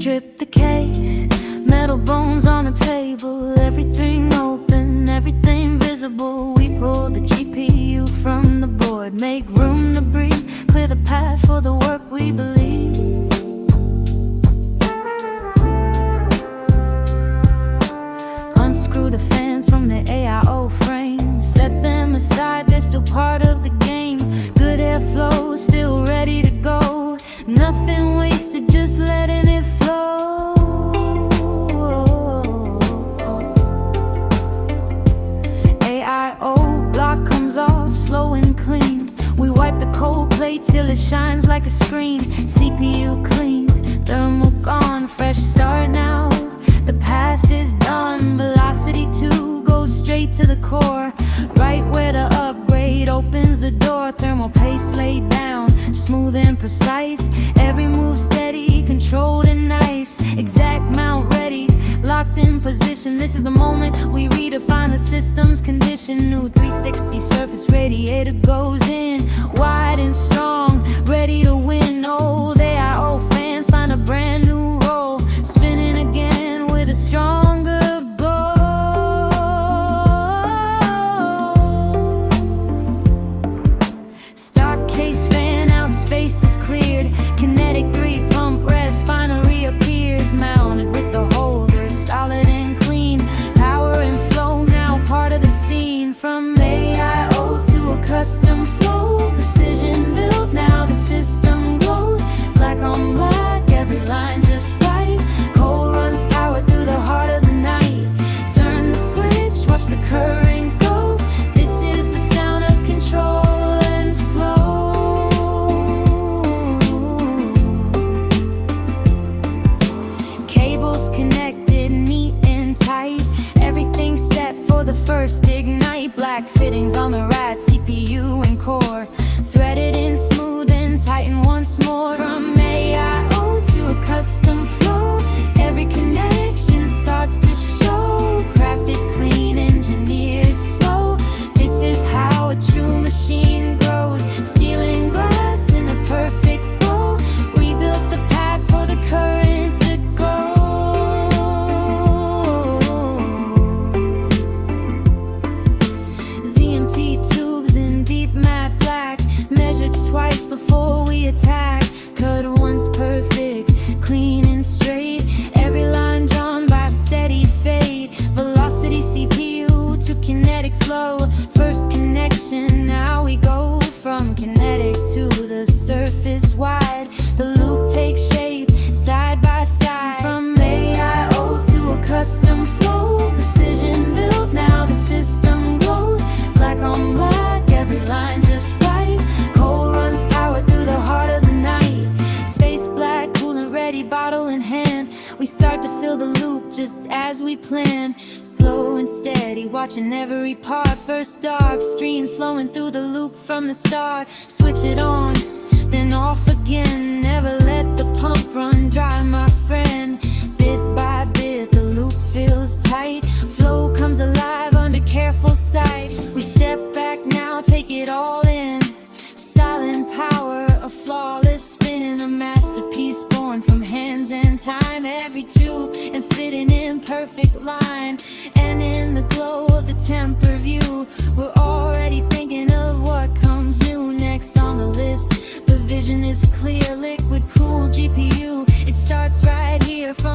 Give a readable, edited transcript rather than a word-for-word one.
strip the case, metal bones on the table, everything open, everything visible. We pull the GPU from the board, make room to breathe, clear the path for the work we believe. Unscrew the fans from the AIO frame, set them aside, they're still part of the game. Good airflow, still ready to go, nothing wasted, just letting it flow. AIO block comes off slow and clean. We wipe the cold plate till it shines like a screen. CPU clean, thermal gone, fresh start now. The past is done, Velocity² goes straight to the core, right where the upgrade opens the door. Thermal paste laid down, smooth and precise, every move steady, controlled and nice. Exact mount ready, locked in position. This is the moment we redefine the system's condition. New 360 surface radiator goes in, wide and strong, ready to win. Old AIO fans find a brand new role, spinning again with a stronger goal. Stock case fan out, space is cleared. Kinetic³ pump rest finally appears, mounted with the holder, solid and clean. Power and flow now part of the scene. From AIO to a custom flow, precision built, now the system glows. Black on black, every line just right. Cold runs power through the heart of the night. Turn the switch, watch the current go. This is the sound of control and flow. Cables connected, neat and tight, everything set for the first ignite. Black fittings on the rad, CPU and core, threaded in smooth and tighten once more. From AIO to a custom flow, every connection starts to show. Crafted clean, engineered slow, this is how a true machine grows. Steel and glass in a perfect row, we built the path for the current to go. ZMT tubes in deep matte black, measure twice before we attack. Cut once perfect, clean and straight, every line drawn by steady fade. Velocity CPU to kinetic flow, first connection, now we go from kinetic to the surface wide. The loop takes shape, side by side. From AIO to a custom flow, precision built, now the system glows. Black on black, every line just right. Cold runs power through the heart of the night. Space black, coolant ready, bottle in hand. We start to fill the loop just as we planned. Slow and steady, watching every part. First dark streams flowing through the loop from the start. Switch it on, then off again. Never let the pump run dry, my friend. Bit by bit, the loop feels tight. Flow comes alive under careful sight. We step back now, take it all in. Silent power, a flawless spin, a masterpiece born from hands and time. Every tube and fitting in perfect line, and in the glow of the temper view, we're already thinking of what comes new. Next on the list, the vision is clear, liquid cool GPU. It starts right here from